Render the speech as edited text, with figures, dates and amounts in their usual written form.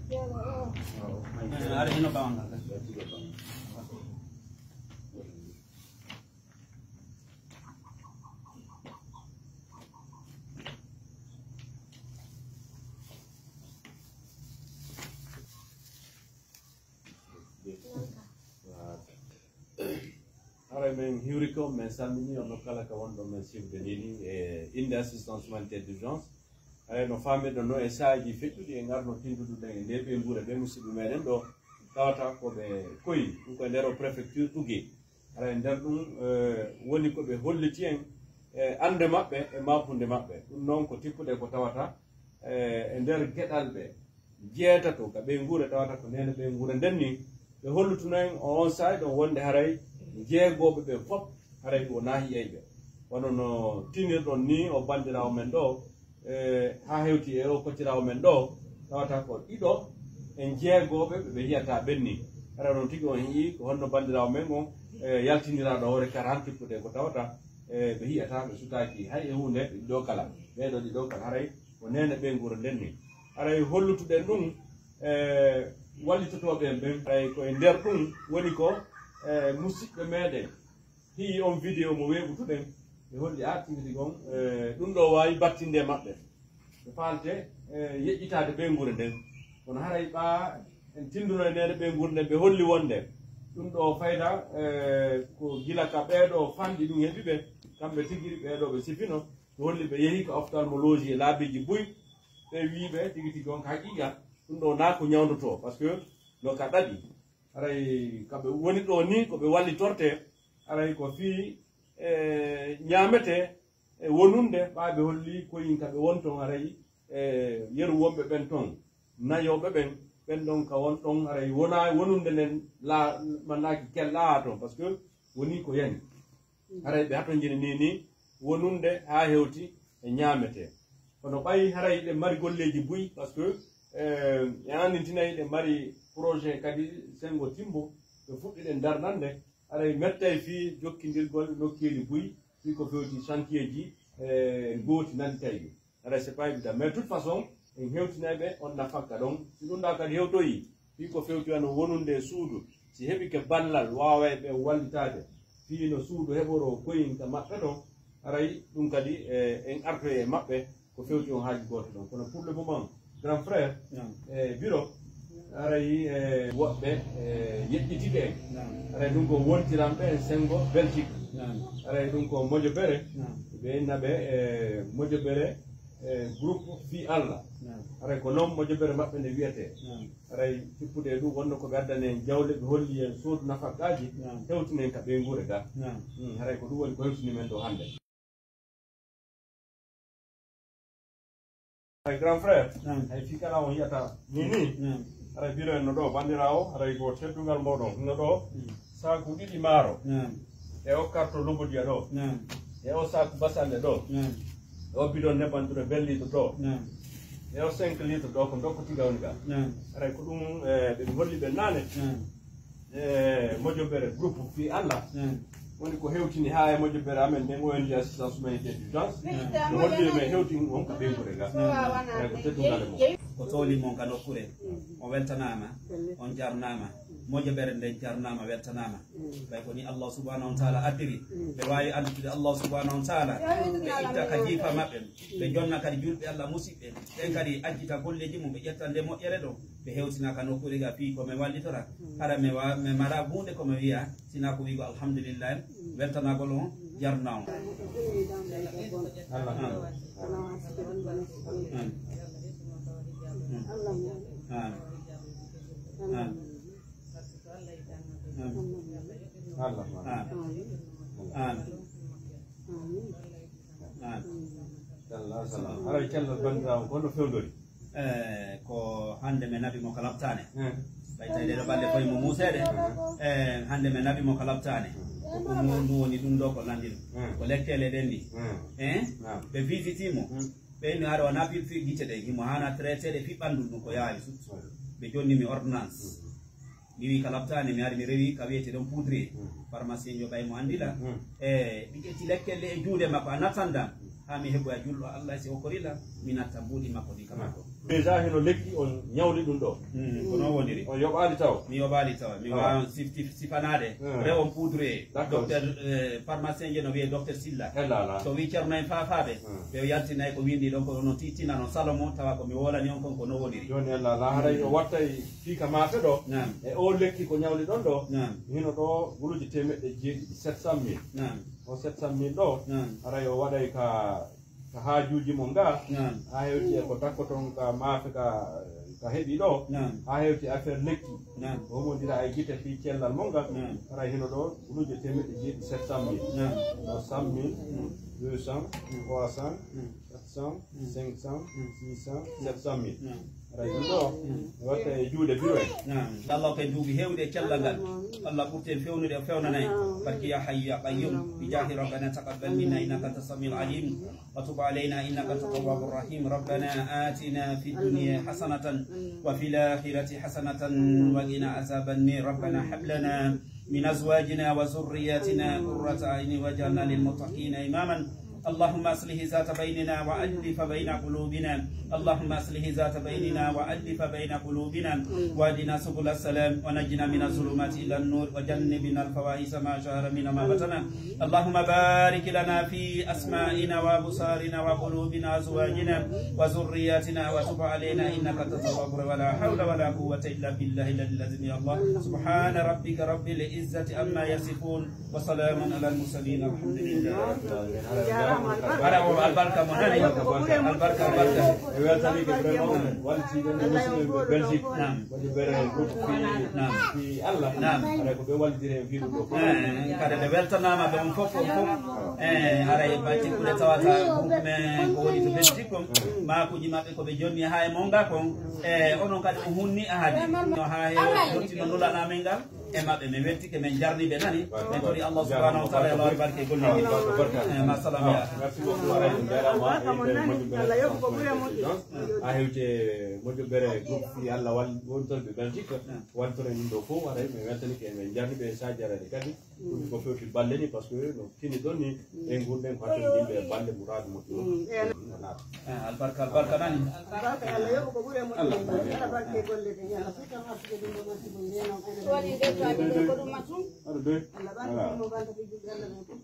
Ada hino bawang. Men hiuriko men salmini on kala ka wonɗo men sifde nini e inde assistance humanitaire d'urgence no famɓe no e saaji feƴƴuɗi e garno tinduduɗen e nde ɓe guura ɓe musidɓe meɗen ɗo tawata koɓe koyi ɗum koye nder o préfecture Tougué ara e nder ɗum woni koɓe holliti en ande maɓɓe e mafunde maɓɓe ɗum noon ko tikkude ko tawata e nder gueɗal ɓe jeetato ka ɓe guura tawata ko nene ɓe guura nden ni ɓe hollutuno en on saaji ɗon wonde haray jeegoɓe ɓe fof haray wona hiyeyɓe wono no tinirɗon ni o bandirawo men ɗo ha hewti e o koccirawo men ɗo tawata ko ɗiɗo en jeegoɓe ɓe yiyata ɓenni hara noon tigui on yii ko honno bandirawo men on yaltiniraɗo hoore kara han tippude ko tawata ɓe yiyata ɓe sutaki hay e hunde ɗiɗo kala ɓeɗo ɗiɗo kala haray ko nene ɓe guura nden ni haray hollutuɗen ɗum wallitotoɓe ɓen haray koye nder ɗum woni ko musidɓe meɗen hii on vidéo mo weɓutuɗen ɓe holli tigi gon ɗum ɗo wawi battinde maɓɓe ɓe falte yeƴƴitade ɓe guure nden kono haray ɓa en tinduno e nene ɓe guure nden ɓe holli wonde ɗum ɗo fayda ko gila ka ɓeeɗo fanɗi ɗum heeɓiɓe kamɓe tigiri ɓeeɗo ɓe sifino ɓe holli ɓe yeehi ko ophtalmologie e laabiji buy ɓe wiɓe tigi tigi on ka haqiqa ɗum ɗo na ko ñawdoto par ce que no ka ɗaɗi aray kaɓe woni ɗo ni koɓe wallitorte aray ko fii ñamete e wonunde ɓaɓe holli koyin kaɓe won ton aray yeru wonɓe ɓen ton nayoɓe ɓen ɓen ɗon ka won ɗon aray wona wonunde nden mannaki kellaa ton par ce que woni ko yani aray ɓe hato jini ni wonunde ha hewti e ñamete kono ɓayi haray ɗe mari golleji buy par ce que e andintinayi ɗe mari projet kadi sengo timbo ɓe fuɗɗiɗe darnande aray mettay fi jokkidirgol nokkeeli buy fi ko fewti chantier ji gooti nanditayɓe aray c'est pas évident mais toute façon en hewtinayɓe on nafakka ɗon si ɗum ɗa kadi hewtoyi fi ko fewti ano wonunde suudu si heɓi ke ballal waway ɓe wallitade fi no suudu heɓoro koyin ka maɓɓe ɗon aray ɗum kadi en artoye e maɓɓe ko fewti on haaji goto ɗon kono pour le moment grand frère bureau aray woɓɓe yeƴƴitiɓe en aray ɗum ko wontiranɓe e sengo Belgique aray ɗum ko moƴo bere ɓe innaɓe moƴo bere groupe fi Allah aray ko noon moƴo bere maɓɓe nde wiyete aray tippude ɗum wonno ko ɓe addane jawle ɓe holli en soodu nafaqaji hewtinen ka ɓe guure ga haray ko ɗum woni ko hewtini men ɗo hannde grand frère hay fi kala on yiyata ni aray biro en no ɗo bandirawo aray ko teddugal moɗon no ɗo saku ɗiɗi maaro e o carte lobodiya ɗo e o saku basande ɗo e o bidon nebbanɗuɗo belliɗo ɗo e o 5 litre ɗo ko dokkotiga woni ga aray ko ɗum ɓe holli ɓe naane moƴoɓere groupe fi Allah woni ko hewtini ha e moƴoɓere amen nden ONG assistance humanitaire d'urgence no holli men hewtini on ka ɓeygure ga ko teddugale mo ko tooli mon ka nokkure o weltanama on jarnama moƴoɓere nden jarnama weltanama ɓay ko ni Allah subhanahu wa taala addiri ɓe wawi andutude Allah subhanahu wa taala ɓe itta ka jiifa maɓɓe ɓe jonna kadi julɓe Allah musidɓe ɓen kadi ajjita golleji mum ɓe ƴetta nde moƴƴere ɗo ɓe hewtina ka nokkure ga fii komi wallitora hara mi mara hunde komi wiya sina ko wiigo alhamdulillah weltanagol on jarna on aray cellal bandirawo kono fewdori ko hande me nabi mo ko labtane ɓay tawi ɗeɗo ɓalɗe koye mo musede hande me nabi mo ko labtane ko ɗum ndu woni ɗum ɗo ko nandino ko lekkele ɗen ɗi ɓe visitimo ɓeyni haɗa wona fi guite ɗe himo hana traité ɗe fi ɓandu ɗum ko yaawi sut ɓe jonnimi ordonnance mi wi ka labtani mi ari mi rewi ka wiyete ɗon poudrier pharmacien jo ɓay mo andila ɓe ƴetti lekkelle e juuɗe makko a nattanda ha mi heɓoya julɗo Allah si o korila mi natta mbuuɗi makko ɗi kama ko déjà heno lekki on ñawli ɗum ɗo ko noon woniri on yoɓali taw mi yoɓali tawa mi wawa sifanade rewon poudre docteur pharmacien je no wiye docteur Silla so wi ceerno en fafaɓe ɓe yaltinayi ko windi ɗon ko no titina no salomo tawa komi wolani on kon ko no woniri joni Allah la haray o wattay fiika mafe ɗo e o lekki ko ñawli ɗon ɗo hino ɗo guluji 700 000 o 700 000 ɗo haray o waɗay ka haajuji mo nga ha hewti e ko takkoton ka maafe ka heɓi ɗo ha hewti affaire lekki o homodira e guite fi cellal mo ngal haray hino ɗo guluji 700 000 ɗo 100 000 200 300 400 500 600 700 000 aray ɗum ɗo watta e juuɗe biro en Allah koye duuɓi hewde e cellal ngal Allah ɓurti en fewnude o fewnanayi barki ya hayyu ya qayyum bi jahi rabbana taqabbal minna innaka anta samiul alim wa tub alayna innaka anta tawwabur rahim rabbana atina fid dunya hasanatan wa fil akhirati hasanatan wa qina azaban nar rabbana hab lana min azwajina wa dhurriyyatina qurrata a'yunin waj'alna lil muttaqina imaman اللهم اصلح ذات بيننا والف بين قلوبنا اللهم اصلح ذات بيننا والف بين قلوبنا واهدنا سبل السلام ونجنا من الظلمات الى النور وجنبنا الفواحش ما شهر منها ما بطن اللهم بارك لنا في اسمائنا وابصارنا وقلوبنا وازواجنا وذرياتنا وتب علينا انك انت التواب ولا حول ولا قوه الا بالله الذي يا الله سبحان ربك رب العزه عما يصفون وسلام على المرسلين الحمد لله رب العالمين Ada albarka mo nani albarka e weltani ke vraiment walti den muslim Belgique wadi bere groupe fi Allah ara ko be waltire fi do kada de weltanama be on fof ara e batti ko tawata groupe men ko woni to Belgique ko ma kuji mabbe ko be jonni ha e monga kon onon kadi ko hunni ahadi no ha e dotti no nula na mengal e mabbe me wetti ke men jarni be nani be tori Allah subhanahu wa ta'ala Allah barke golli ma salam ya merci beaucoup ara a hewte moƴƴo bere groupe fi Allah wontorɓe Belgique wantore min ɗo fof ara mi weltani ke men jarni ɓe sajarade kadi ko fewti balle ni par ce que no fini ɗon ni e gurɗen hatton yimɓe balle mourade moƴƴo albarka nani albarka Allah yoɓo ko ɓuuri moƴƴo ala barke golle de yalla fi tan artude ɗum ɗo masibo ndeno ko ɗum masum aɗa doy Allah barke mo banda fi julde Allah men fof